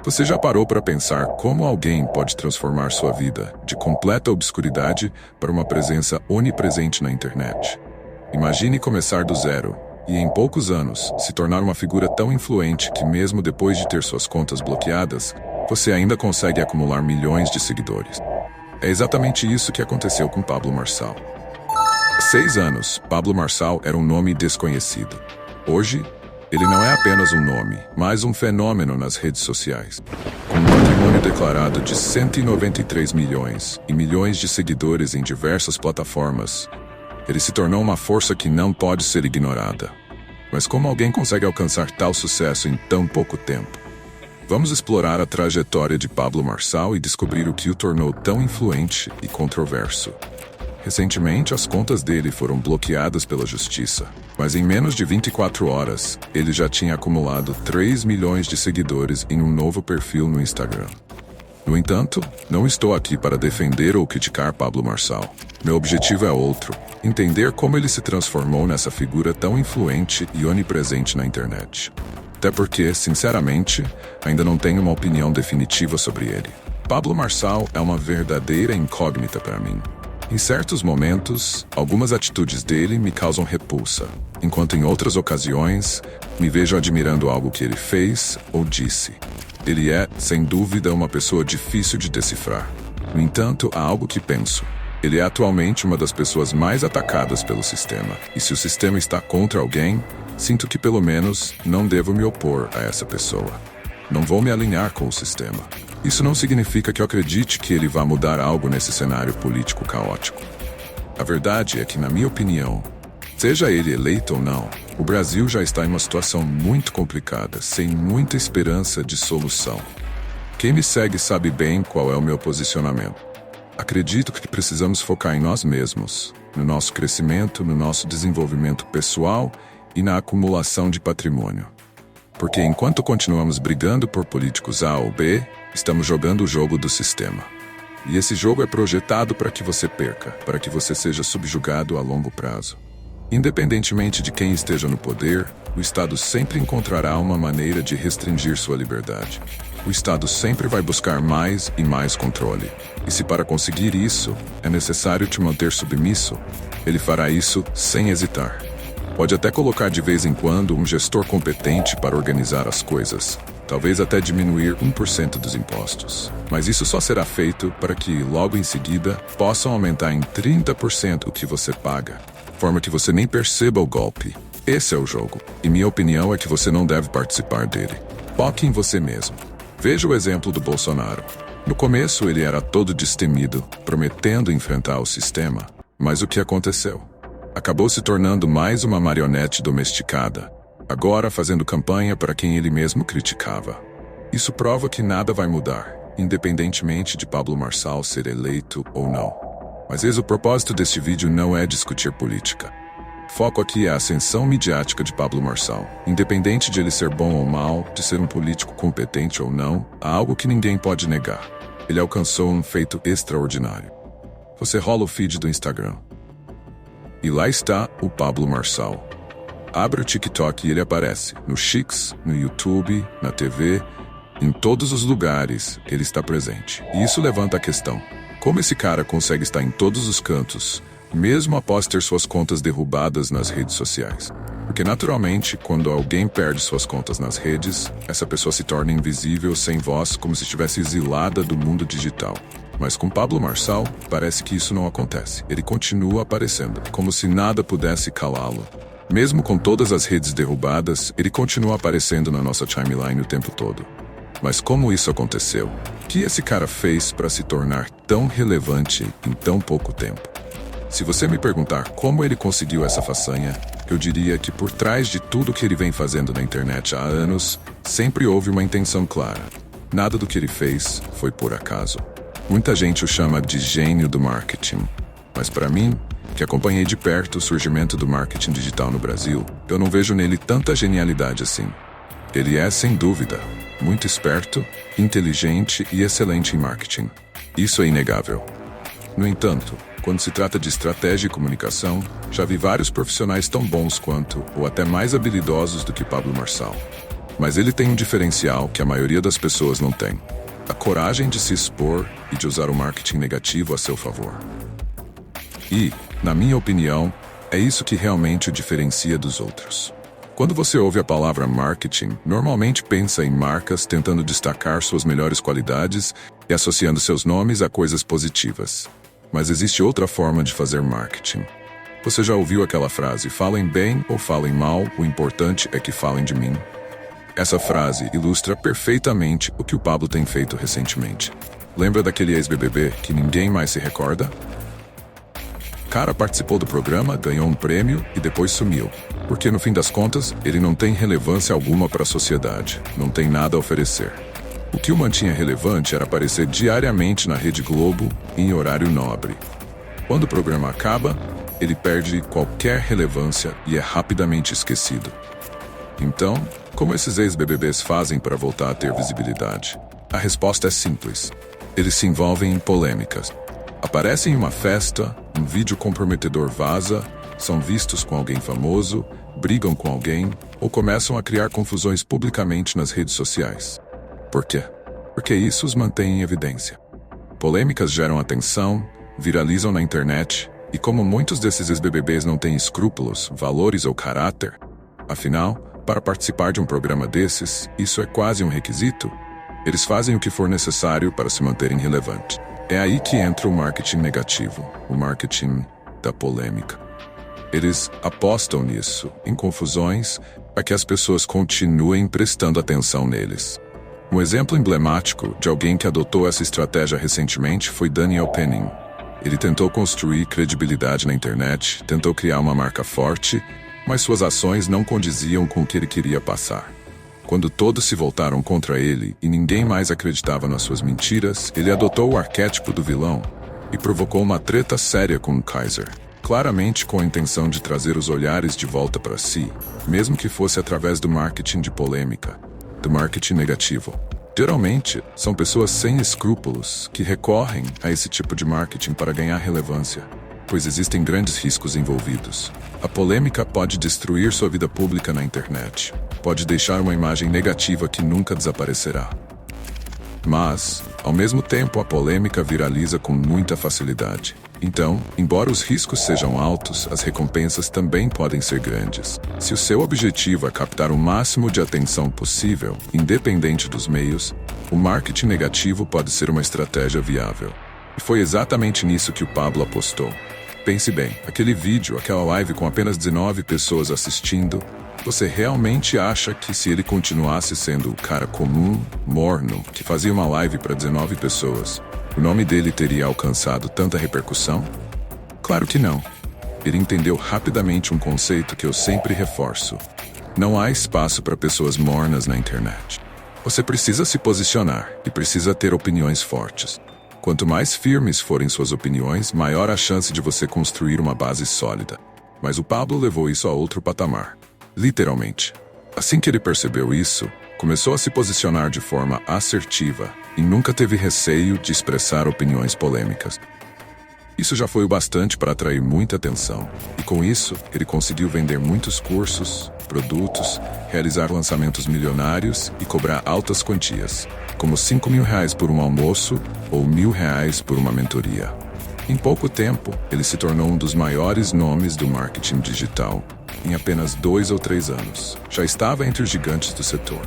Você já parou para pensar como alguém pode transformar sua vida de completa obscuridade para uma presença onipresente na internet? Imagine começar do zero e, em poucos anos, se tornar uma figura tão influente que, mesmo depois de ter suas contas bloqueadas, você ainda consegue acumular milhões de seguidores. É exatamente isso que aconteceu com Pablo Marçal. Há 6 anos, Pablo Marçal era um nome desconhecido. Hoje, ele não é apenas um nome, mas um fenômeno nas redes sociais. Com um patrimônio declarado de 193 milhões e milhões de seguidores em diversas plataformas, ele se tornou uma força que não pode ser ignorada. Mas como alguém consegue alcançar tal sucesso em tão pouco tempo? Vamos explorar a trajetória de Pablo Marçal e descobrir o que o tornou tão influente e controverso. Recentemente, as contas dele foram bloqueadas pela justiça, mas em menos de 24 horas, ele já tinha acumulado 3 milhões de seguidores em um novo perfil no Instagram. No entanto, não estou aqui para defender ou criticar Pablo Marçal. Meu objetivo é outro: entender como ele se transformou nessa figura tão influente e onipresente na internet. Até porque, sinceramente, ainda não tenho uma opinião definitiva sobre ele. Pablo Marçal é uma verdadeira incógnita para mim. Em certos momentos, algumas atitudes dele me causam repulsa, enquanto em outras ocasiões, me vejo admirando algo que ele fez ou disse. Ele é, sem dúvida, uma pessoa difícil de decifrar. No entanto, há algo que penso. Ele é atualmente uma das pessoas mais atacadas pelo sistema. E se o sistema está contra alguém, sinto que pelo menos não devo me opor a essa pessoa. Não vou me alinhar com o sistema. Isso não significa que eu acredite que ele vá mudar algo nesse cenário político caótico. A verdade é que, na minha opinião, seja ele eleito ou não, o Brasil já está em uma situação muito complicada, sem muita esperança de solução. Quem me segue sabe bem qual é o meu posicionamento. Acredito que precisamos focar em nós mesmos, no nosso crescimento, no nosso desenvolvimento pessoal e na acumulação de patrimônio. Porque enquanto continuamos brigando por políticos A ou B, estamos jogando o jogo do sistema. E esse jogo é projetado para que você perca, para que você seja subjugado a longo prazo. Independentemente de quem esteja no poder, o Estado sempre encontrará uma maneira de restringir sua liberdade. O Estado sempre vai buscar mais e mais controle. E se para conseguir isso, é necessário te manter submisso, ele fará isso sem hesitar. Pode até colocar de vez em quando um gestor competente para organizar as coisas, talvez até diminuir 1% dos impostos. Mas isso só será feito para que, logo em seguida, possam aumentar em 30% o que você paga, de forma que você nem perceba o golpe. Esse é o jogo, e minha opinião é que você não deve participar dele. Foque em você mesmo. Veja o exemplo do Bolsonaro. No começo ele era todo destemido, prometendo enfrentar o sistema, mas o que aconteceu? Acabou se tornando mais uma marionete domesticada, agora fazendo campanha para quem ele mesmo criticava. Isso prova que nada vai mudar, independentemente de Pablo Marçal ser eleito ou não. Mas eis o propósito deste vídeo não é discutir política. Foco aqui é a ascensão midiática de Pablo Marçal. Independente de ele ser bom ou mal, de ser um político competente ou não, há algo que ninguém pode negar. Ele alcançou um feito extraordinário. Você rola o feed do Instagram. E lá está o Pablo Marçal. Abre o TikTok e ele aparece. No Shix, no YouTube, na TV, em todos os lugares ele está presente. E isso levanta a questão: como esse cara consegue estar em todos os cantos, mesmo após ter suas contas derrubadas nas redes sociais? Porque naturalmente, quando alguém perde suas contas nas redes, essa pessoa se torna invisível, sem voz, como se estivesse exilada do mundo digital. Mas com Pablo Marçal, parece que isso não acontece. Ele continua aparecendo, como se nada pudesse calá-lo. Mesmo com todas as redes derrubadas, ele continua aparecendo na nossa timeline o tempo todo. Mas como isso aconteceu? O que esse cara fez para se tornar tão relevante em tão pouco tempo? Se você me perguntar como ele conseguiu essa façanha, eu diria que por trás de tudo que ele vem fazendo na internet há anos, sempre houve uma intenção clara. Nada do que ele fez foi por acaso. Muita gente o chama de gênio do marketing, mas para mim, que acompanhei de perto o surgimento do marketing digital no Brasil, eu não vejo nele tanta genialidade assim. Ele é, sem dúvida, muito esperto, inteligente e excelente em marketing. Isso é inegável. No entanto, quando se trata de estratégia e comunicação, já vi vários profissionais tão bons quanto, ou até mais habilidosos do que Pablo Marçal. Mas ele tem um diferencial que a maioria das pessoas não tem: a coragem de se expor e de usar o marketing negativo a seu favor. E, na minha opinião, é isso que realmente o diferencia dos outros. Quando você ouve a palavra marketing, normalmente pensa em marcas tentando destacar suas melhores qualidades e associando seus nomes a coisas positivas. Mas existe outra forma de fazer marketing. Você já ouviu aquela frase: falem bem ou falem mal, o importante é que falem de mim? Essa frase ilustra perfeitamente o que o Pablo tem feito recentemente. Lembra daquele ex-BBB que ninguém mais se recorda? O cara participou do programa, ganhou um prêmio e depois sumiu. Porque no fim das contas, ele não tem relevância alguma para a sociedade, não tem nada a oferecer. O que o mantinha relevante era aparecer diariamente na Rede Globo, em horário nobre. Quando o programa acaba, ele perde qualquer relevância e é rapidamente esquecido. Então, como esses ex-BBBs fazem para voltar a ter visibilidade? A resposta é simples. Eles se envolvem em polêmicas. Aparecem em uma festa, um vídeo comprometedor vaza, são vistos com alguém famoso, brigam com alguém ou começam a criar confusões publicamente nas redes sociais. Por quê? Porque isso os mantém em evidência. Polêmicas geram atenção, viralizam na internet, e como muitos desses ex-BBBs não têm escrúpulos, valores ou caráter, afinal, para participar de um programa desses, isso é quase um requisito. Eles fazem o que for necessário para se manterem relevantes. É aí que entra o marketing negativo, o marketing da polêmica. Eles apostam nisso, em confusões, para que as pessoas continuem prestando atenção neles. Um exemplo emblemático de alguém que adotou essa estratégia recentemente foi Daniel Penning. Ele tentou construir credibilidade na internet, tentou criar uma marca forte, mas suas ações não condiziam com o que ele queria passar. Quando todos se voltaram contra ele e ninguém mais acreditava nas suas mentiras, ele adotou o arquétipo do vilão e provocou uma treta séria com o Kaiser, claramente com a intenção de trazer os olhares de volta para si, mesmo que fosse através do marketing de polêmica, do marketing negativo. Geralmente, são pessoas sem escrúpulos que recorrem a esse tipo de marketing para ganhar relevância, pois existem grandes riscos envolvidos. A polêmica pode destruir sua vida pública na internet, pode deixar uma imagem negativa que nunca desaparecerá. Mas, ao mesmo tempo, a polêmica viraliza com muita facilidade. Então, embora os riscos sejam altos, as recompensas também podem ser grandes. Se o seu objetivo é captar o máximo de atenção possível, independente dos meios, o marketing negativo pode ser uma estratégia viável. E foi exatamente nisso que o Pablo apostou. Pense bem, aquele vídeo, aquela live com apenas 19 pessoas assistindo, você realmente acha que se ele continuasse sendo o cara comum, morno, que fazia uma live para 19 pessoas, o nome dele teria alcançado tanta repercussão? Claro que não. Ele entendeu rapidamente um conceito que eu sempre reforço. Não há espaço para pessoas mornas na internet. Você precisa se posicionar e precisa ter opiniões fortes. Quanto mais firmes forem suas opiniões, maior a chance de você construir uma base sólida. Mas o Pablo levou isso a outro patamar. Literalmente. Assim que ele percebeu isso, começou a se posicionar de forma assertiva e nunca teve receio de expressar opiniões polêmicas. Isso já foi o bastante para atrair muita atenção, e com isso, ele conseguiu vender muitos cursos, produtos, realizar lançamentos milionários e cobrar altas quantias, como R$5.000 por um almoço ou R$1.000 por uma mentoria. Em pouco tempo, ele se tornou um dos maiores nomes do marketing digital. Em apenas 2 ou 3 anos, já estava entre os gigantes do setor.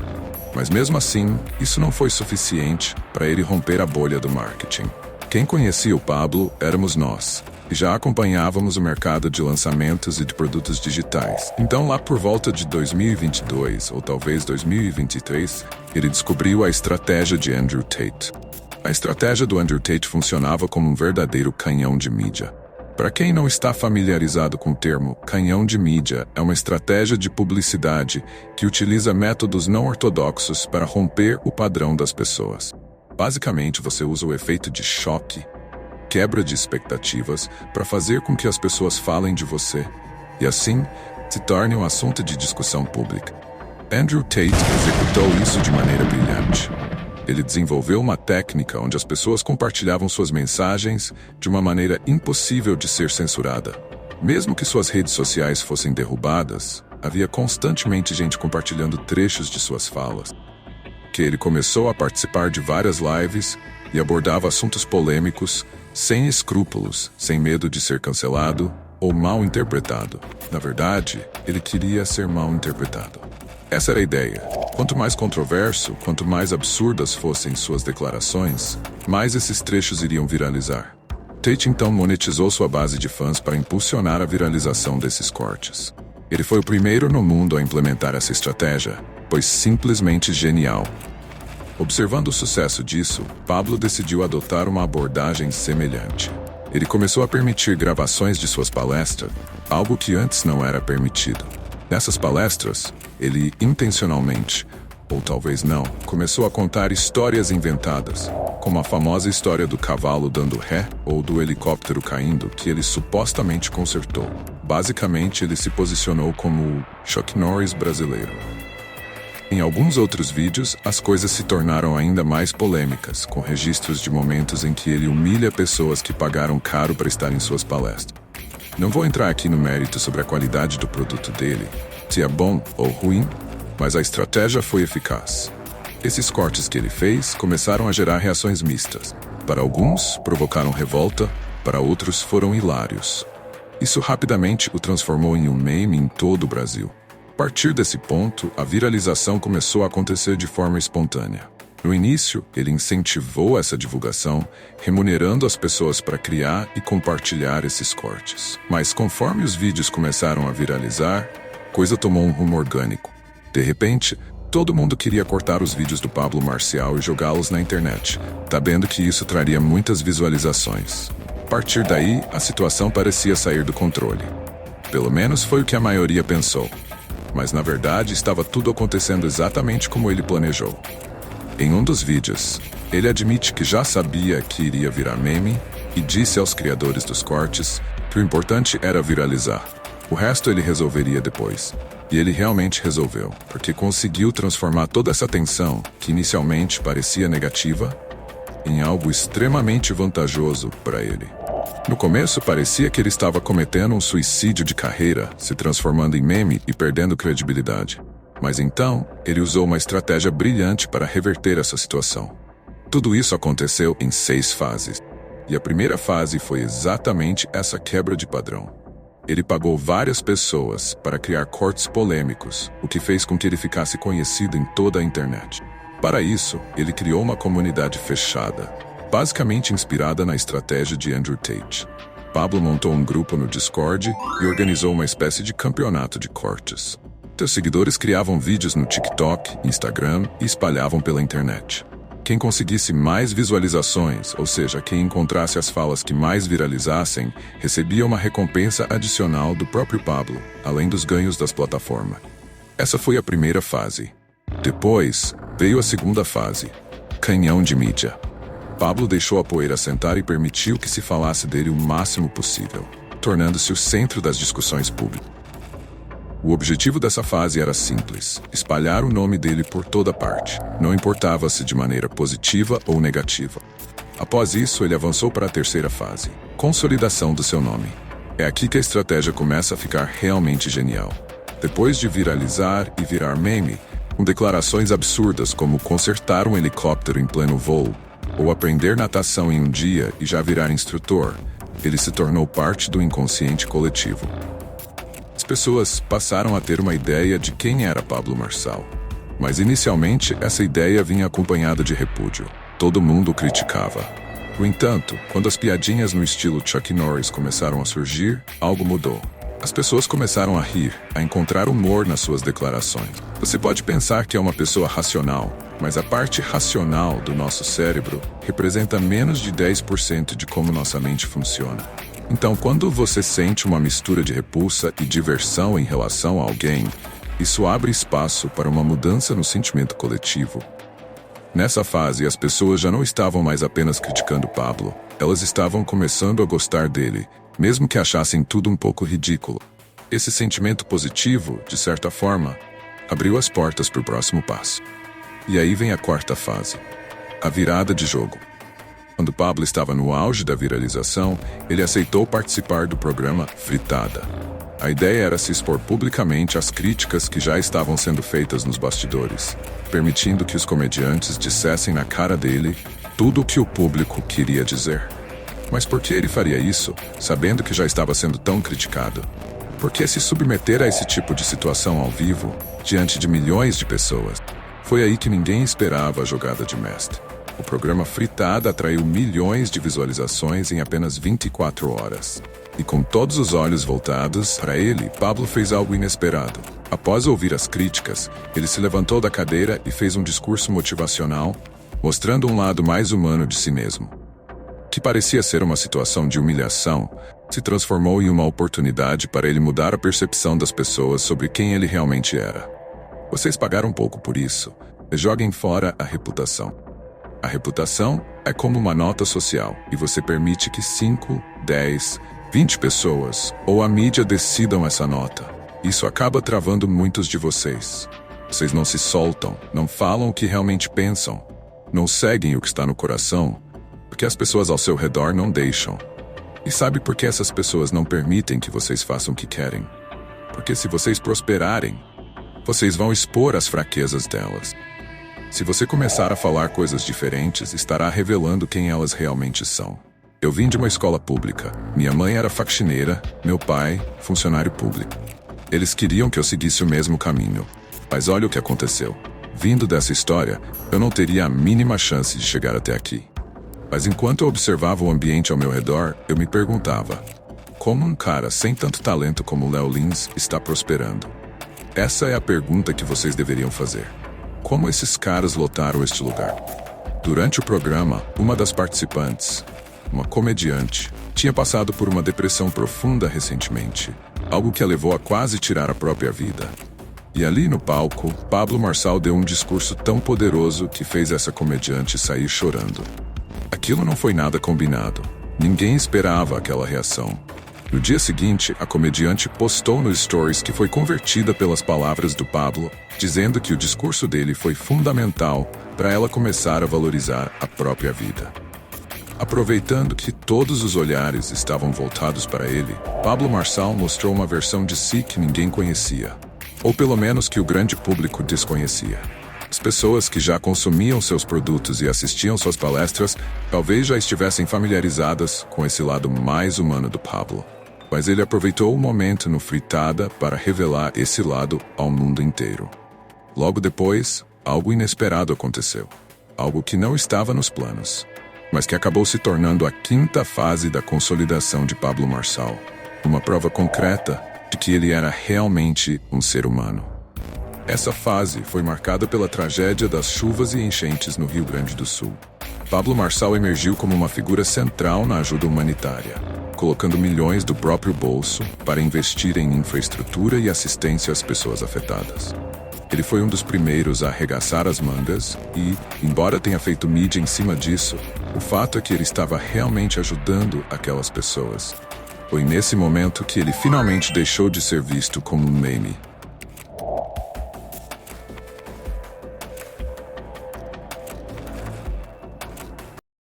Mas mesmo assim, isso não foi suficiente para ele romper a bolha do marketing. Quem conhecia o Pablo éramos nós, e já acompanhávamos o mercado de lançamentos e de produtos digitais. Então, lá por volta de 2022, ou talvez 2023, ele descobriu a estratégia de Andrew Tate. A estratégia do Andrew Tate funcionava como um verdadeiro canhão de mídia. Para quem não está familiarizado com o termo, canhão de mídia é uma estratégia de publicidade que utiliza métodos não ortodoxos para romper o padrão das pessoas. Basicamente, você usa o efeito de choque, quebra de expectativas, para fazer com que as pessoas falem de você, e assim, se torne um assunto de discussão pública. Andrew Tate executou isso de maneira brilhante. Ele desenvolveu uma técnica onde as pessoas compartilhavam suas mensagens de uma maneira impossível de ser censurada. Mesmo que suas redes sociais fossem derrubadas, havia constantemente gente compartilhando trechos de suas falas. Que ele começou a participar de várias lives e abordava assuntos polêmicos, sem escrúpulos, sem medo de ser cancelado ou mal interpretado. Na verdade, ele queria ser mal interpretado. Essa era a ideia. Quanto mais controverso, quanto mais absurdas fossem suas declarações, mais esses trechos iriam viralizar. Tate então monetizou sua base de fãs para impulsionar a viralização desses cortes. Ele foi o primeiro no mundo a implementar essa estratégia, pois simplesmente genial. Observando o sucesso disso, Pablo decidiu adotar uma abordagem semelhante. Ele começou a permitir gravações de suas palestras, algo que antes não era permitido. Nessas palestras, ele intencionalmente, ou talvez não, começou a contar histórias inventadas, como a famosa história do cavalo dando ré ou do helicóptero caindo que ele supostamente consertou. Basicamente, ele se posicionou como o Chuck Norris brasileiro. Em alguns outros vídeos, as coisas se tornaram ainda mais polêmicas, com registros de momentos em que ele humilha pessoas que pagaram caro para estar em suas palestras. Não vou entrar aqui no mérito sobre a qualidade do produto dele, se é bom ou ruim, mas a estratégia foi eficaz. Esses cortes que ele fez começaram a gerar reações mistas. Para alguns, provocaram revolta, para outros foram hilários. Isso rapidamente o transformou em um meme em todo o Brasil. A partir desse ponto, a viralização começou a acontecer de forma espontânea. No início, ele incentivou essa divulgação, remunerando as pessoas para criar e compartilhar esses cortes. Mas conforme os vídeos começaram a viralizar, a coisa tomou um rumo orgânico. De repente, todo mundo queria cortar os vídeos do Pablo Marcial e jogá-los na internet, sabendo que isso traria muitas visualizações. A partir daí, a situação parecia sair do controle. Pelo menos foi o que a maioria pensou. Mas na verdade estava tudo acontecendo exatamente como ele planejou. Em um dos vídeos, ele admite que já sabia que iria virar meme e disse aos criadores dos cortes que o importante era viralizar. O resto ele resolveria depois. E ele realmente resolveu, porque conseguiu transformar toda essa tensão, que inicialmente parecia negativa, em algo extremamente vantajoso para ele. No começo, parecia que ele estava cometendo um suicídio de carreira, se transformando em meme e perdendo credibilidade. Mas então, ele usou uma estratégia brilhante para reverter essa situação. Tudo isso aconteceu em 6 fases. E a primeira fase foi exatamente essa quebra de padrão. Ele pagou várias pessoas para criar cortes polêmicos, o que fez com que ele ficasse conhecido em toda a internet. Para isso, ele criou uma comunidade fechada, basicamente inspirada na estratégia de Andrew Tate. Pablo montou um grupo no Discord e organizou uma espécie de campeonato de cortes. Seus seguidores criavam vídeos no TikTok, Instagram e espalhavam pela internet. Quem conseguisse mais visualizações, ou seja, quem encontrasse as falas que mais viralizassem, recebia uma recompensa adicional do próprio Pablo, além dos ganhos das plataformas. Essa foi a primeira fase. Depois, veio a segunda fase, canhão de mídia. Pablo deixou a poeira assentar e permitiu que se falasse dele o máximo possível, tornando-se o centro das discussões públicas. O objetivo dessa fase era simples: espalhar o nome dele por toda parte, não importava se de maneira positiva ou negativa. Após isso, ele avançou para a terceira fase, consolidação do seu nome. É aqui que a estratégia começa a ficar realmente genial. Depois de viralizar e virar meme, com declarações absurdas como consertar um helicóptero em pleno voo, ou aprender natação em um dia e já virar instrutor, ele se tornou parte do inconsciente coletivo. As pessoas passaram a ter uma ideia de quem era Pablo Marçal. Mas inicialmente essa ideia vinha acompanhada de repúdio. Todo mundo o criticava. No entanto, quando as piadinhas no estilo Chuck Norris começaram a surgir, algo mudou. As pessoas começaram a rir, a encontrar humor nas suas declarações. Você pode pensar que é uma pessoa racional, mas a parte racional do nosso cérebro representa menos de 10% de como nossa mente funciona. Então, quando você sente uma mistura de repulsa e diversão em relação a alguém, isso abre espaço para uma mudança no sentimento coletivo. Nessa fase, as pessoas já não estavam mais apenas criticando Pablo, elas estavam começando a gostar dele, mesmo que achassem tudo um pouco ridículo. Esse sentimento positivo, de certa forma, abriu as portas para o próximo passo. E aí vem a quarta fase, a virada de jogo. Quando Pablo estava no auge da viralização, ele aceitou participar do programa Fritada. A ideia era se expor publicamente às críticas que já estavam sendo feitas nos bastidores, permitindo que os comediantes dissessem na cara dele tudo o que o público queria dizer. Mas por que ele faria isso, sabendo que já estava sendo tão criticado? Por que se submeter a esse tipo de situação ao vivo, diante de milhões de pessoas? Foi aí que ninguém esperava a jogada de mestre. O programa Fritada atraiu milhões de visualizações em apenas 24 horas. E com todos os olhos voltados para ele, Pablo fez algo inesperado. Após ouvir as críticas, ele se levantou da cadeira e fez um discurso motivacional, mostrando um lado mais humano de si mesmo. O que parecia ser uma situação de humilhação, se transformou em uma oportunidade para ele mudar a percepção das pessoas sobre quem ele realmente era. Vocês pagaram um pouco por isso, e joguem fora a reputação. A reputação é como uma nota social, e você permite que 5, 10, 20 pessoas ou a mídia decidam essa nota. Isso acaba travando muitos de vocês. Vocês não se soltam, não falam o que realmente pensam, não seguem o que está no coração, porque as pessoas ao seu redor não deixam. E sabe por que essas pessoas não permitem que vocês façam o que querem? Porque se vocês prosperarem, vocês vão expor as fraquezas delas. Se você começar a falar coisas diferentes, estará revelando quem elas realmente são. Eu vim de uma escola pública. Minha mãe era faxineira, meu pai, funcionário público. Eles queriam que eu seguisse o mesmo caminho. Mas olha o que aconteceu. Vindo dessa história, eu não teria a mínima chance de chegar até aqui. Mas enquanto eu observava o ambiente ao meu redor, eu me perguntava: como um cara sem tanto talento como Léo Lins está prosperando? Essa é a pergunta que vocês deveriam fazer. Como esses caras lotaram este lugar? Durante o programa, uma das participantes, uma comediante, tinha passado por uma depressão profunda recentemente, algo que a levou a quase tirar a própria vida. E ali no palco, Pablo Marçal deu um discurso tão poderoso que fez essa comediante sair chorando. Aquilo não foi nada combinado. Ninguém esperava aquela reação. No dia seguinte, a comediante postou nos stories que foi convertida pelas palavras do Pablo, dizendo que o discurso dele foi fundamental para ela começar a valorizar a própria vida. Aproveitando que todos os olhares estavam voltados para ele, Pablo Marçal mostrou uma versão de si que ninguém conhecia, ou pelo menos que o grande público desconhecia. As pessoas que já consumiam seus produtos e assistiam suas palestras talvez já estivessem familiarizadas com esse lado mais humano do Pablo. Mas ele aproveitou o momento no Fritada para revelar esse lado ao mundo inteiro. Logo depois, algo inesperado aconteceu. Algo que não estava nos planos, mas que acabou se tornando a quinta fase da consolidação de Pablo Marçal. Uma prova concreta de que ele era realmente um ser humano. Essa fase foi marcada pela tragédia das chuvas e enchentes no Rio Grande do Sul. Pablo Marçal emergiu como uma figura central na ajuda humanitária, colocando milhões do próprio bolso para investir em infraestrutura e assistência às pessoas afetadas. Ele foi um dos primeiros a arregaçar as mangas e, embora tenha feito mídia em cima disso, o fato é que ele estava realmente ajudando aquelas pessoas. Foi nesse momento que ele finalmente deixou de ser visto como um meme.